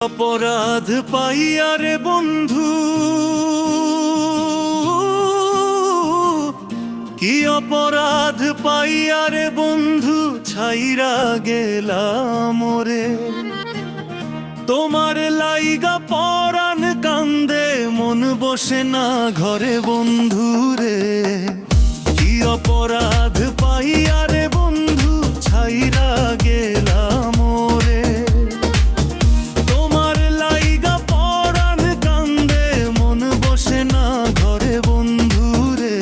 অপরাধ পাইয়া রে বন্ধু, কি অপরাধ পাইয়া রে বন্ধু, ছাইরা গেলাম রে। তোমার লাইগা পরাণ কান্দে, মন বসে না ঘরে বন্ধু রে। কি অপরাধ পাইয়া রে বন্ধু, ছাইরা গেলাম রে। তোমার লাইগা পরাণ কান্দে, মন বসে না ঘরে বন্ধু রে।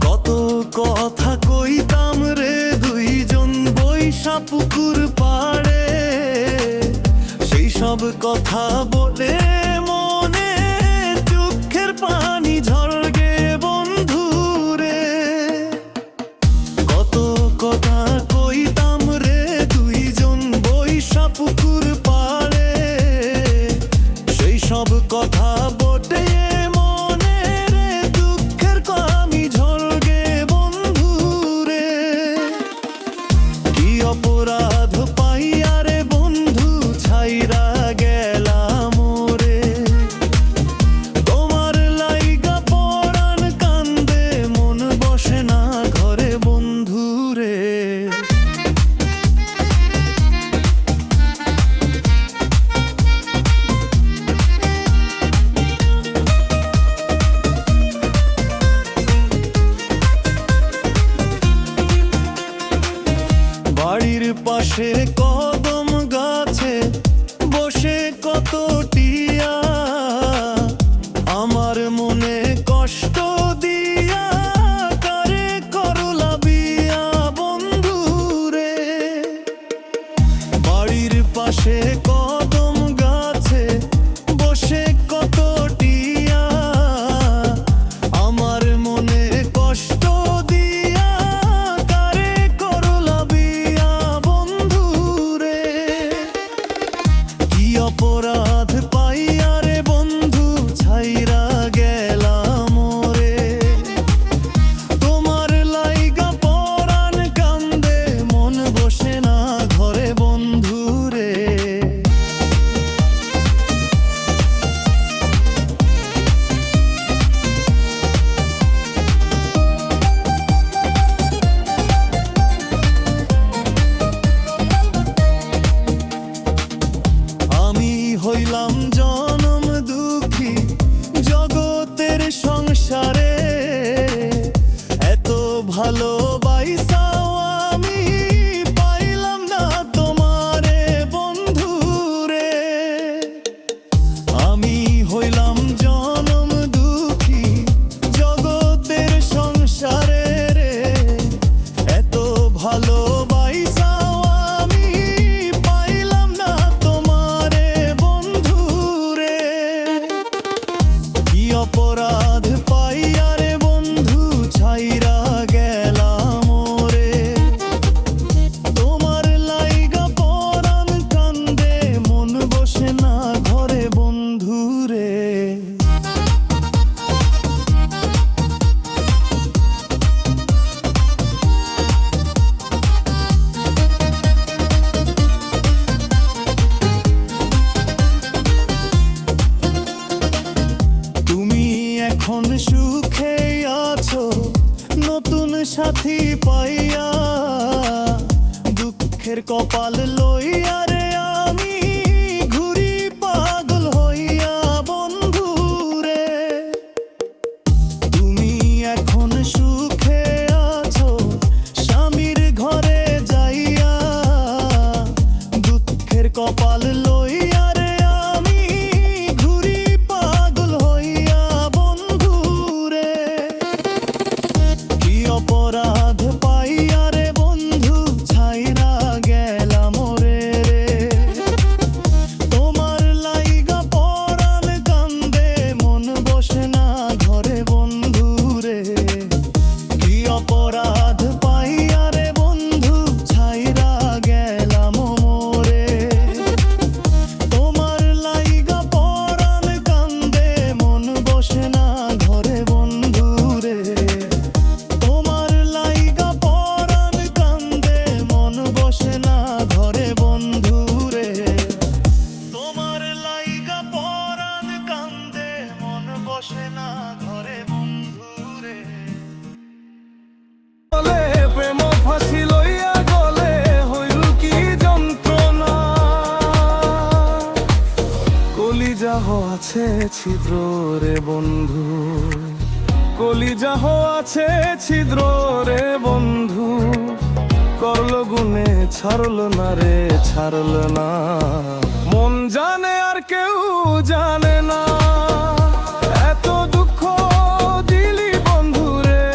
কত কথা কইতাম রে দুইজন বৈশা পুকুর পাড়ে, সেই সব কথা বলে মনে চোখের পানি ঝরগে বন্ধু রে। কত কথা কইতাম রে দুইজন বৈশা পুকুর পাড়ে, সেই সব কথা বলে মনে রে দুঃখের পানি ঝরগে বন্ধু রে। কি অপরাধ পাইয়া রে বন্ধু, ছাইরা গেলাম রে। তোমার লাইগা পরাণ কান্দে, মন বসে না ঘরে বন্ধু রে। বাড়ির পাশে কদম গাছে বসে কত টিয়া, আমার মনে কষ্ট দিয়া কারে করলা বিয়া বন্ধু রে। বাড়ির পাশে কদম গাছে বসে কত টিয়া, আমার মনে কষ্ট দিয়া কারে করলা বিয়া বন্ধু রে। কি অপরাধ পাইয়া রে বন্ধু, ছাইরা গেলাম রে। তোমার লাইগা পরাণ কান্দে, মন বসে না ঘরে বন্ধু রে। আমি হইলাম জনম দুঃখী জগতের সংসারে, এত ভালোবাসাও আমি পাইলাম না তোমারে বন্ধু রে। আমি হইলাম জনম দুঃখী জগতের সংসারে রে, এত ভালোবাসাও আমি পাইলাম না তোমারে বন্ধু রে। কি অপরাধ পাইয়া রে বন্ধু, ছাইরা গেলাম রে। তোমার লাইগা পরাণ কান্দে, মন বসে না ঘরে বন্ধু রে। তুমি এখন সুখে আছো নতুন সাথী পাইয়া, দুঃখের কপাল লইয়া রে আমি ঘুরি পাগল হইয়া বন্ধু রে। তুমি এখন সুখে আছো স্বামীর ঘরে যাইয়া, দুঃখের কপাল লইয়া রে আমি ঘুরি পাগল হইয়া বন্ধু রে। কি অপরাধ পাইয়া রে বন্ধু, ছাইরা গেলাম রে। কলিজাহ আছে ছিদ্র রে বন্ধু, কলিজাহ আছে ছিদ্র রে বন্ধু, করল গুনে ছাড়ল না রে ছাড়ল না, মন জানে আর কেউ জানে না। এত দুঃখ দিলি বন্ধু রে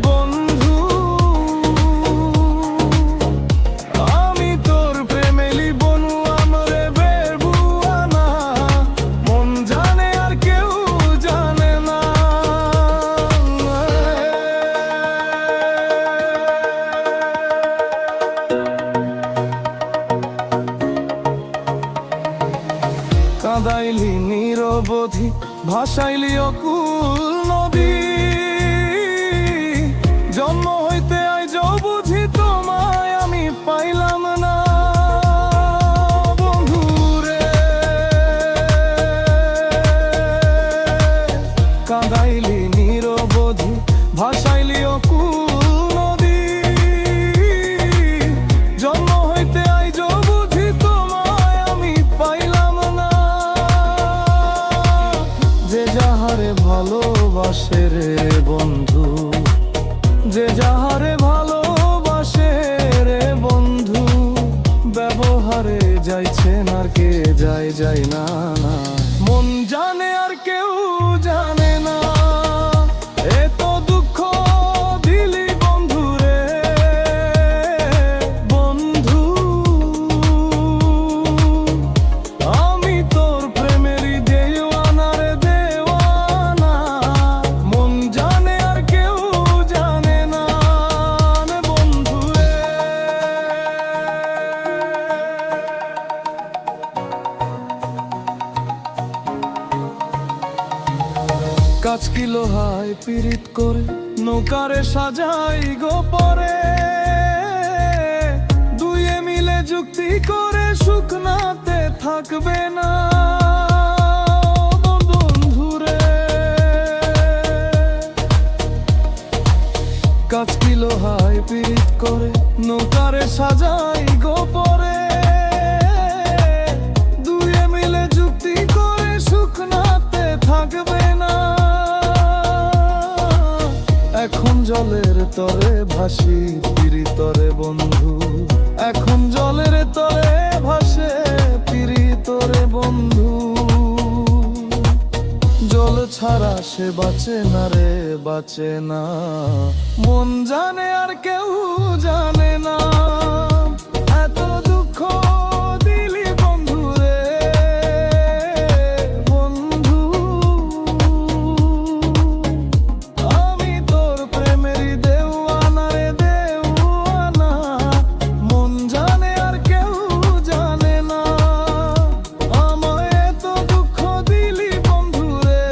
বন্ধু, আমি তোর প্রেমেলি বনু আমরে বেরবুয়ানা, মন জানে আর কেউ জানে না। কাঁদাইলি নিরবধি, ভাসাইলি অকুল নদী, জন্ম হইতে আইজ বুঝি তোমায় আমি পাইলাম না বন্ধু রে। কাঁদাইলি নিরবধি, ভাসাইলি অকুল নদী, জন্ম হইতে আইজ বুঝি তোমায় আমি পাইলাম না। যে যাহারে ভালোবাসে রে বন্ধু, যে যাহারে ভালোবাসে রে বন্ধু, ব্যবহারে যাইছেন আর কে যায় যায় না না, মন জানে আর কেউ জানে না। এত দুঃখ দিলি বন্ধু রে বন্ধু, আমি তোর প্রেমেরই দেওয়ানা রে দেওয়ানা, মন জানে আর কেউ জানে না রে বন্ধু রে। কাঁচ কি লোহায় পিরিত করে নৌকারে সাজাই গো পরে, দুয়ে মিলে যুক্তি করে শুকনাতে থাকবে না বন্ধু রে। কাঁচ কি লোহায় পিরিত করে নৌকারে সাজাই গো পরে, দুয়ে মিলে যুক্তি করে শুকনাতে থাকবে না। এখন জলের তরে ভাসি পিরিতরে বন্ধু, এখন জলের তরে ভাসে পিরিতরে বন্ধু, জল ছাড়া সে বাঁচে না রে বাঁচে না, মন জানে আর কেউ জানে না। এত দুঃখ দিলি বন্ধু রে বন্ধু, আমি তোর প্রেমেরই দেওয়ানা রে দেওয়ানা, মন জানে আর কেউ জানে না। আমায় এত দুঃখ দিলি বন্ধু রে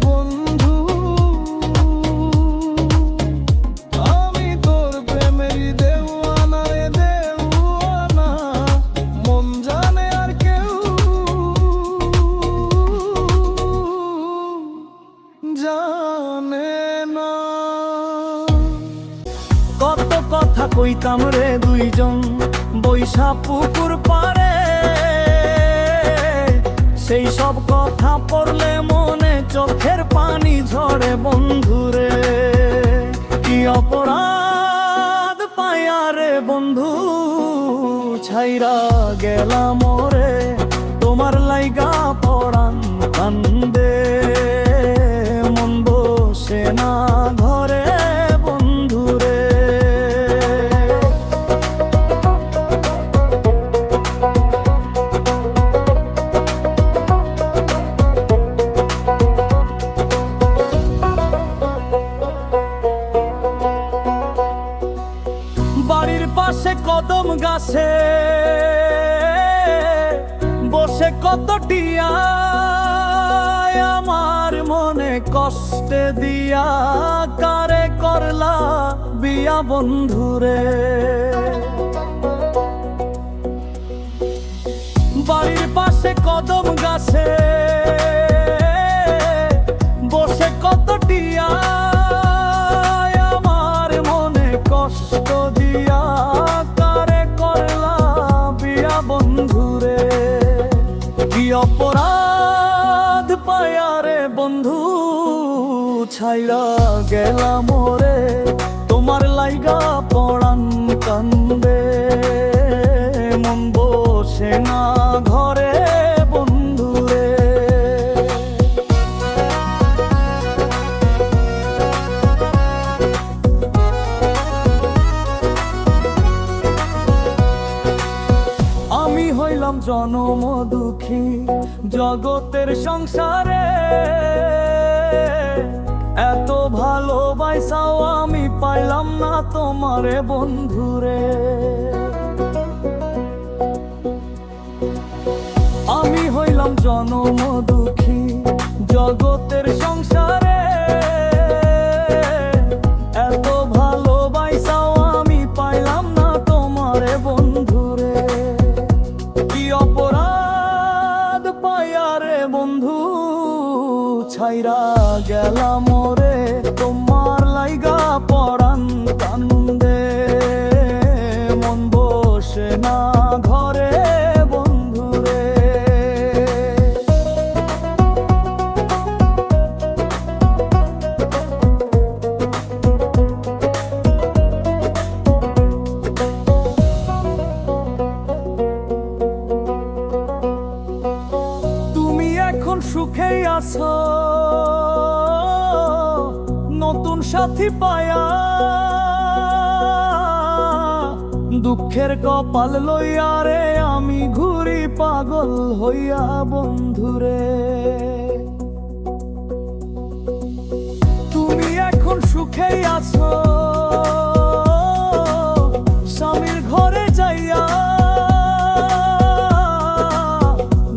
বন্ধু, আমি তোর প্রেমেরই দেওয়ানা রে দেওয়ানা, মন জানে আর কেউ জানে না। কত কথা কইতাম রে দুইজন বৈশা পুকুর পারে, সেই সব কথা পড়লে মনে চোখের পানি ঝরে বন্ধুরে। কি অপরাধ পাইয়া রে বন্ধু ছাইরা গেলাম রে, তোমার লাইগা পরাণ কান্দে, মন বসে না ঘরে বন্ধুরে। বাড়ির পাশে কদম গাছে বসে কত টিয়া, আমার মনে কষ্টে দিয়া কারে করলা বিয়া বন্ধুরে। বাড়ির পাশে কদম গাছে বসে কত টিয়া, আমার মনে কষ্ট দিয়া কারে করলা বিয়া বন্ধুরে। ছাইরা গেলাম রে তোমার লাইগা পড়ান কান্দে মন বসে না ঘরে বন্ধুরে আমি হইলাম জনম দুঃখী জগতের সংসারে এত ভালোবাসাও আমি পাইলাম না তোমারে বন্ধুরে আমি হইলাম জনম দুঃখী জগতের সংসারে এত ভালোবাসাও আমি পাইলাম না তোমারে বন্ধুরে কি অপরাধ পাইয়ারে বন্ধু ছাইরা গেলাম রে তোমার লাইগা পড়ান কান্দে মন বসে না ঘরে বন্ধুরে তুমি এখন সুখেই আছো নতুন সাথী পায়া দুঃখের কপাল লইয়া রে আমি ঘুরি পাগল হইয়া বন্ধুরে তুমি এখন সুখেই আছো স্বামীর ঘরে যাইয়া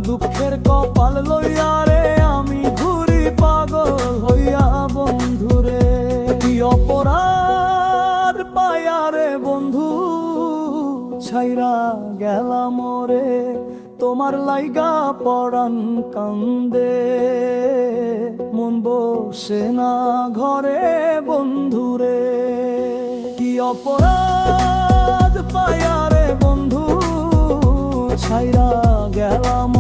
দুঃখের কপাল লইয়া রে আমি ঘুরি পাগল হইয়া বন্ধুরে কি অপরাধ পাইয়া রে বন্ধু ছাইরা গেলাম রে তোমার লাইগা পড়ান কান্দে মন বসে না ঘরে বন্ধুরে কি অপরাধ পাইয়া রে বন্ধু ছাইরা গেলাম